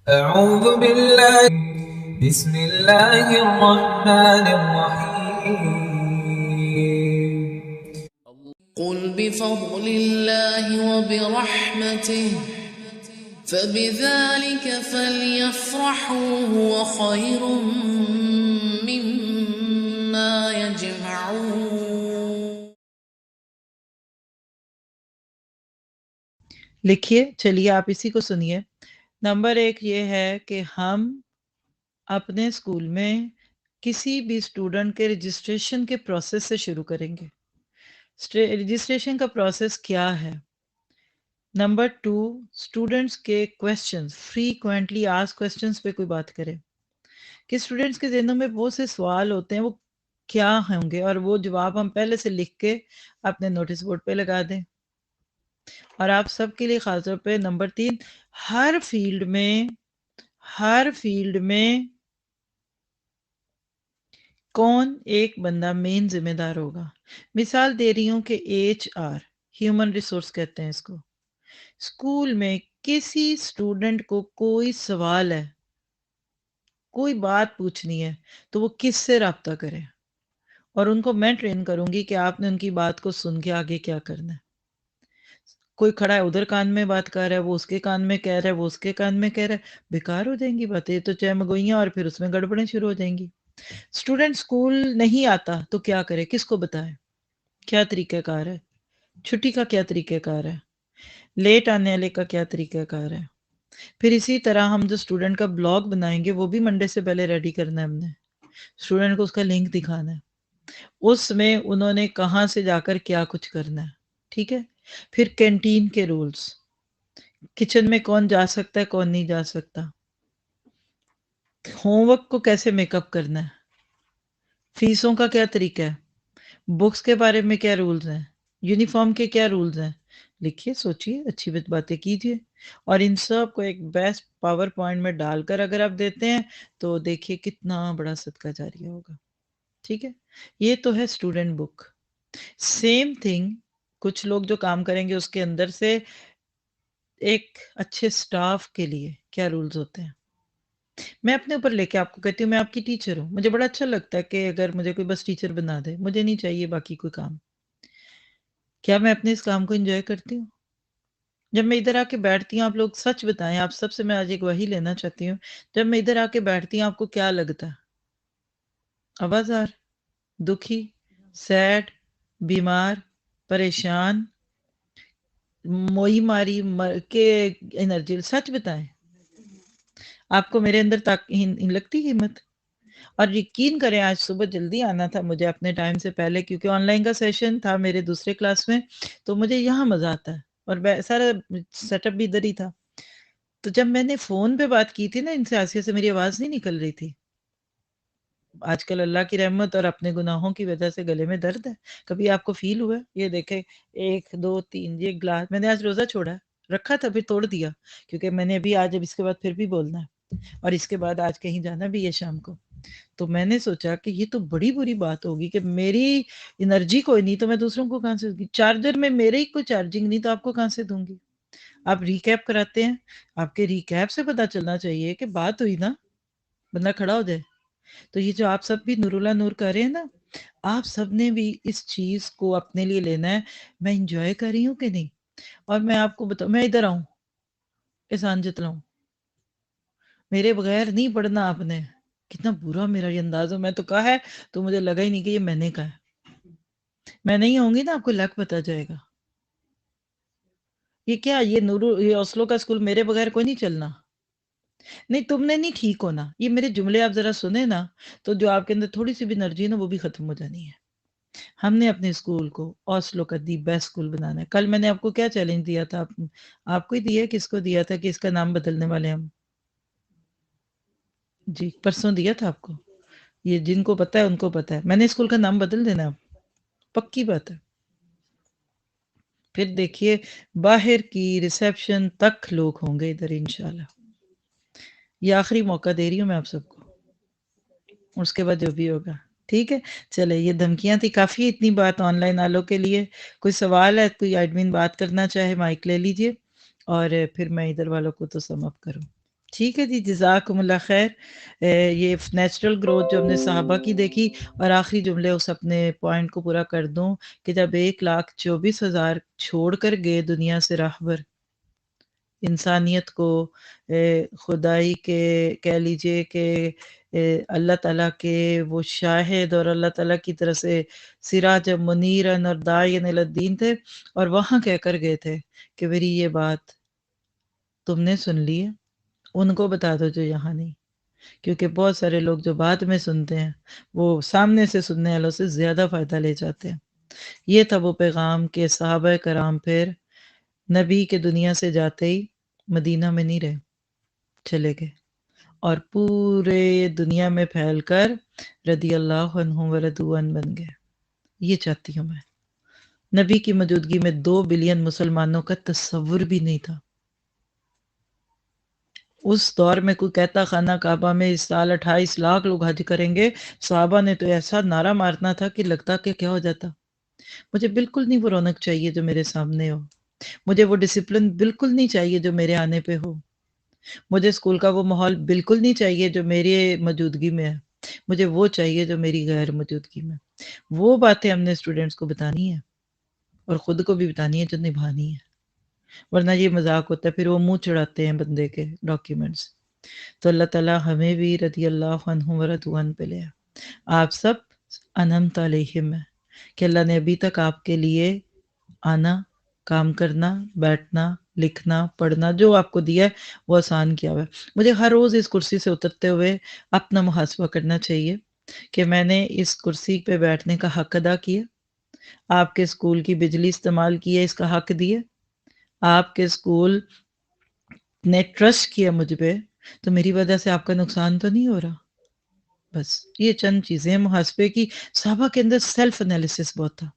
أعوذ بالله بسم الله الرحمن الرحيم قل بفضل الله وبرحمته فبذلك فليفرحوا هو خير مما يجمعون. लिखिए, चलिए आप इसी को सुनिए। नंबर 1 ये है कि हम अपने स्कूल में किसी भी स्टूडेंट के रजिस्ट्रेशन के प्रोसेस से शुरू करेंगे। रजिस्ट्रेशन का प्रोसेस क्या है? नंबर 2, स्टूडेंट्स के क्वेश्चंस, फ्रीक्वेंटली आस्क्ड क्वेश्चंस पे कोई बात करे कि स्टूडेंट्स के ज़हनों में बहुत से सवाल होते हैं, वो क्या होंगे, और वो जवाब हम पहले से लिख के अपने नोटिस बोर्ड पे लगा दें। और आप सबके लिए खास तौर पे नंबर 3, हर फील्ड में कौन एक बंदा मेन जिम्मेदार होगा। मिसाल दे रही हूँ कि HR, ह्यूमन रिसोर्स कहते हैं इसको। स्कूल में किसी स्टूडेंट को कोई सवाल है, कोई बात पूछनी है, तो वो किससे राब्ता करे, और उनको मैं ट्रेन करूंगी कि आपने उनकी बात को सुन के आगे क्या करना है। कोई खड़ा है उधर कान में बात कर रहा है, वो उसके कान में कह रहा है, वो उसके कान में कह रहा है, बेकार हो जाएंगी बातें, तो चहमगोइयां, और फिर उसमें गड़बड़ें शुरू हो जाएंगी। स्टूडेंट स्कूल नहीं आता तो क्या करे, किसको बताए, क्या तरीकाकार है, छुट्टी का क्या तरीकाकार है, लेट आने वाले का क्या तरीकाकार है। फिर इसी तरह हम जो स्टूडेंट का ब्लॉग बनाएंगे वो भी मंडे से पहले रेडी करना है हमने। स्टूडेंट को उसका लिंक दिखाना है, उसमें उन्होंने कहाँ से जाकर क्या कुछ करना है, ठीक है। फिर कैंटीन के रूल्स, किचन में कौन जा सकता है कौन नहीं जा सकता, होमवर्क को कैसे मेकअप करना है, फीसों का क्या तरीका है, बुक्स के बारे में क्या रूल्स हैं, यूनिफॉर्म के क्या रूल्स हैं। लिखिए, सोचिए, अच्छी बातें कीजिए, और इन सब को एक बेस्ट पावर पॉइंट में डालकर अगर आप देते हैं तो देखिए कितना बड़ा सदका जारिया होगा। ठीक है, ये तो है स्टूडेंट बुक। सेम थिंग कुछ लोग जो काम करेंगे उसके अंदर से एक अच्छे स्टाफ के लिए क्या रूल्स होते हैं। मैं अपने ऊपर लेके आपको कहती हूँ, मैं आपकी टीचर हूँ, मुझे बड़ा अच्छा लगता है कि अगर मुझे कोई बस टीचर बना दे, मुझे नहीं चाहिए बाकी कोई काम। क्या मैं अपने इस काम को एंजॉय करती हूँ? जब मैं इधर आके बैठती हूँ, आप लोग सच बताएं, आप सबसे मैं आज एक वही लेना चाहती हूँ, जब मैं इधर आके बैठती हूँ आपको क्या लगता है? आवाज़ार, दुखी, सैड, बीमार, परेशान, मोई मारी, मर के एनर्जी, सच बताएं, आपको मेरे अंदर लगती हिम्मत? और यकीन करें, आज सुबह जल्दी आना था मुझे अपने टाइम से पहले, क्योंकि ऑनलाइन का सेशन था मेरे दूसरे क्लास में, तो मुझे यहाँ मज़ा आता है, और सारा सेटअप भी इधर ही था। तो जब मैंने फ़ोन पे बात की थी ना इनसे, आसिया से, मेरी आवाज़ नहीं निकल रही थी। आजकल अल्लाह की रहमत और अपने गुनाहों की वजह से गले में दर्द है। कभी आपको फ़ील हुआ है? ये देखें, 1, 2, 3, ये ग्लास मैंने आज रोज़ा छोड़ा है, रखा था फिर तोड़ दिया, क्योंकि मैंने अभी आज, अब इसके बाद फिर भी बोलना है, और इसके बाद आज कहीं जाना भी है शाम को। तो मैंने सोचा कि ये तो बड़ी बुरी बात होगी कि मेरी एनर्जी कोई नहीं तो मैं दूसरों को कहाँ से दूँगी? चार्जर में मेरे ही कोई चार्जिंग नहीं तो आपको कहाँ से दूँगी? आप रिकैप कराते हैं, आपके रिकैप से पता चलना चाहिए कि बात हुई ना, बंदा खड़ा हो जाए। तो ये जो आप सब भी नूरुल्लाह नूर कर रहे हैं ना, आप सब ने भी इस चीज़ को अपने लिए लेना है, मैं एन्जॉय कर रही हूँ कि नहीं? और मैं आपको बताऊँ, मैं इधर आऊँ, एहसान जतलाऊँ, मेरे बगैर नहीं पढ़ना आपने। कितना बुरा मेरा ये अंदाज़ है, मैं तो कहा है, तो मुझे लगा ही नहीं कि ये मैंने कहा है। मैं नहीं आऊँगी ना, आपको लक पता जाएगा। ये क्या, ये ओस्लो का स्कूल, मेरे बगैर कोई नहीं चलना। नहीं, तुमने नहीं ठीक होना। ये मेरे जुमले आप ज़रा सुने ना, तो जो आपके अंदर थोड़ी-सी भी एनर्जी है ना, वो भी खत्म हो जानी है। हमने अपने स्कूल को ओस्लो का दी बेस्ट स्कूल बनाना है। कल मैंने आपको क्या चैलेंज दिया था? आपको ही दिया है, किसको दिया था कि इसका नाम बदलने वाले हम? जी, परसों दिया था आपको। ये जिनको पता है उनको पता है। मैंने स्कूल का नाम बदल देना अब, पक्की बात है। फिर देखिए, बाहर की रिसेप्शन तक लोग होंगे इधर इंशाल्लाह। ये आखिरी मौका दे रही हूँ मैं आप सबको, उसके बाद जो भी होगा, ठीक है? चले, ये धमकियाँ थी काफ़ी, इतनी बात ऑनलाइन वालों के लिए। कोई सवाल है, कोई एडमिन बात करना चाहे, माइक ले लीजिए, और फिर मैं इधर वालों को तो सम अप करूँ। ٹھیک ہے جی، جزاکم اللہ خیر۔ یہ نیچرل گروتھ جو ہم نے صحابہ کی دیکھی، اور آخری جملے اس اپنے پوائنٹ کو پورا کر دوں کہ جب 1,24,000 چھوڑ کر گئے دنیا سے راہبر، انسانیت کو خدائی کے کہہ لیجئے کہ اللہ تعالیٰ کے وہ شاہد اور اللہ تعالیٰ کی طرف سے سراج منیرن اور داعین الی الدین تھے، اور وہاں کہہ کر گئے تھے کہ میری یہ بات تم نے سن لی ہے، ان کو بتا دو جو یہاں نہیں، کیونکہ بہت سارے لوگ جو بعد میں سنتے ہیں وہ سامنے سے سننے والوں سے زیادہ فائدہ لے جاتے ہیں۔ یہ تھا وہ پیغام کہ صحابہ کرام پھر نبی کے دنیا سے جاتے ہی مدینہ میں نہیں رہے، چلے گئے اور پورے دنیا میں پھیل کر رضی اللہ عنہم ورضوا عنہ بن گئے۔ یہ چاہتی ہوں میں، نبی کی موجودگی میں 2 بلین مسلمانوں کا تصور بھی نہیں تھا۔ اس دور میں کوئی کہتا خانہ کعبہ میں اس سال 28 لاکھ لوگ حج کریں گے، صحابہ نے تو ایسا نعرہ مارنا تھا کہ لگتا کہ کیا ہو جاتا۔ مجھے بالکل نہیں وہ رونق چاہیے جو میرے سامنے ہو، مجھے وہ ڈسپلن بالکل نہیں چاہیے جو میرے آنے پہ ہو، مجھے اسکول کا وہ ماحول بالکل نہیں چاہیے جو میری موجودگی میں ہے، مجھے وہ چاہیے جو میری غیر موجودگی میں۔ وہ باتیں ہم نے اسٹوڈنٹس کو بتانی ہے اور خود کو بھی بتانی ہے جو نبھانی ہے، ورنہ یہ مذاق ہوتا ہے، پھر وہ منہ چڑھاتے ہیں بندے کے ڈاکیومنٹس۔ تو اللہ تعالیٰ ہمیں بھی رضی اللہ عنہ ورضوا عنہ پہ لے آئے۔ آپ سب انعمت علیہم ہے کہ اللہ نے ابھی تک آپ کے لیے آنا، کام کرنا، بیٹھنا، لکھنا، پڑھنا جو آپ کو دیا ہے وہ آسان کیا ہوا ہے۔ مجھے ہر روز اس کرسی سے اترتے ہوئے اپنا محاسبہ کرنا چاہیے کہ میں نے اس کرسی پہ بیٹھنے کا حق ادا کیا، آپ کے اسکول کی بجلی استعمال کی ہے اس کا حق دیا، آپ کے اسکول نے ٹرسٹ کیا مجھ پہ تو میری وجہ سے آپ کا نقصان تو نہیں ہو رہا۔ بس یہ چند چیزیں محاسبے کی۔ صحابہ کے اندر سیلف انالیسس بہت تھا،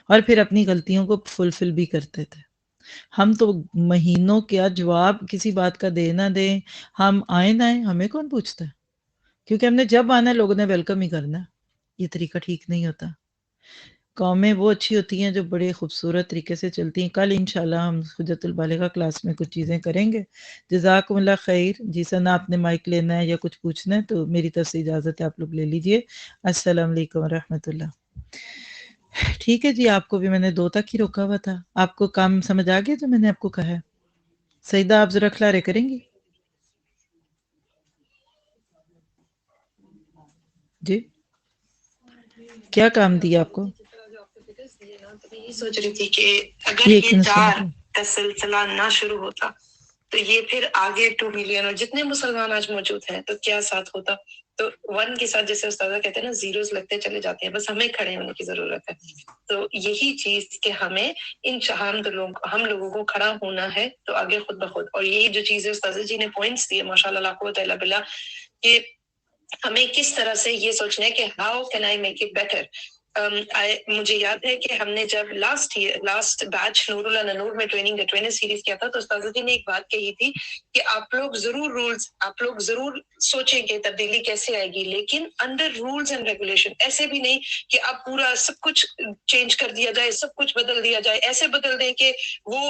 اور پھر اپنی غلطیوں کو فلفل بھی کرتے تھے۔ ہم تو مہینوں کیا جواب کسی بات کا دے نہ دیں، ہم آئے نہ آئیں ہمیں کون پوچھتا ہے، کیونکہ ہم نے جب آنا ہے لوگوں نے ویلکم ہی کرنا ہے۔ یہ طریقہ ٹھیک نہیں ہوتا۔ قومیں وہ اچھی ہوتی ہیں جو بڑے خوبصورت طریقے سے چلتی ہیں۔ کل انشاءاللہ ہم حجت البالغہ کلاس میں کچھ چیزیں کریں گے۔ جزاکم اللہ خیر۔ جی سنا آپ نے مائک لینا ہے یا کچھ پوچھنا ہے تو میری طرف سے اجازت ہے، آپ لوگ لے لیجئے۔ السلام علیکم ورحمۃ اللہ۔ ٹھیک ہے جی، آپ کو بھی میں نے 2 تک ہی روکا ہوا تھا۔ آپ کو کام سمجھ آ گیا جو میں نے آپ کو کہا ہے؟ سیدہ آپ ذرا کلارے کریں گی؟ جی کیا کام دیا آپ کو؟ یہ سوچ رہی تھی کہ اگر یہ 4 کا سلسلہ نہ شروع ہوتا تو یہ پھر آگے 2 ملین اور جتنے مسلمان آج موجود ہیں تو کیا ساتھ ہوتا۔ تو 1 کے ساتھ جیسے استاذہ کہتے ہیں نا، زیروز لگتے چلے جاتے ہیں، بس ہمیں کھڑے ہونے کی ضرورت ہے۔ تو یہی چیز کہ ہمیں ہم لوگوں کو کھڑا ہونا ہے تو آگے خود بخود۔ اور یہی جو چیزیں استاذہ جی نے پوائنٹس دیے ماشاء اللہ لا قوت الا باللہ، کہ ہمیں کس طرح سے یہ سوچنا ہے کہ how can I make it better. مجھے یاد ہے کہ ہم نے جب لاسٹ بیچ نور اللہ نور میں ٹریننگ کا ٹرینر سیریز کیا تھا تو استاذہ جی نے ایک بات کہی تھی کہ آپ لوگ ضرور سوچیں کہ تبدیلی کیسے آئے گی، لیکن انڈر رولز اینڈ ریگولیشن۔ ایسے بھی نہیں کہ آپ پورا سب کچھ چینج کر دیا جائے، سب کچھ بدل دیا جائے، ایسے بدل دیں کہ وہ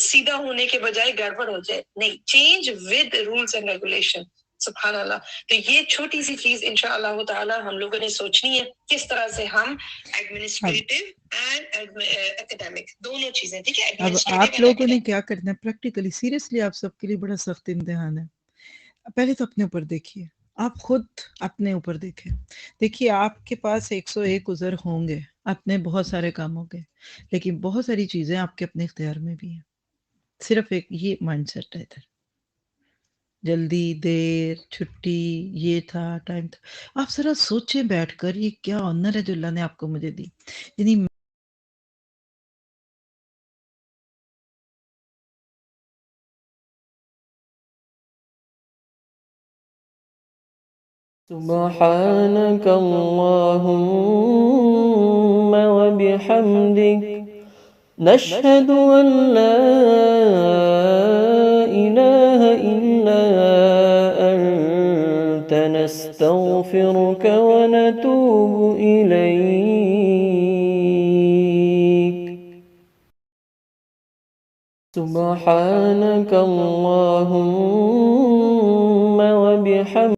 سیدھا ہونے کے بجائے گڑبڑ ہو جائے۔ نہیں، change with rules and regulation. سبحان اللہ۔ تو یہ چھوٹی سی چیز انشاءاللہ تعالی ہم لوگوں نے سوچنی ہے، کس طرح سے ہم ایڈمنسٹریٹو اینڈ اکیڈیمک دونوں چیزیں، ٹھیک ہے۔ اب آپ لوگوں نے کیا کرنا ہے پریکٹیکلی، سیریسلی آپ سب کے لیے بڑا سخت امتحان ہے۔ پہلے تو اپنے اوپر دیکھیے، آپ خود اپنے اوپر دیکھیں۔ دیکھیے آپ کے پاس 101 عذر ہوں گے اپنے بہت سارے کاموں کے، لیکن بہت ساری چیزیں آپ کے اپنے اختیار میں بھی ہیں۔ صرف ایک یہ مائنڈ سیٹ ہے ادھر، جلدی، دیر، چھٹی، یہ تھا، ٹائم تھا۔ آپ ذرا سوچیں بیٹھ کر یہ کیا آنر ہے جو اللہ نے آپ کو مجھے دی، یعنی سبحانك اللهم وبحمدك نشهد أن لا إله إلا أنت نستغفرك ونتوب إليك۔ سبحانك اللهم وبحمدك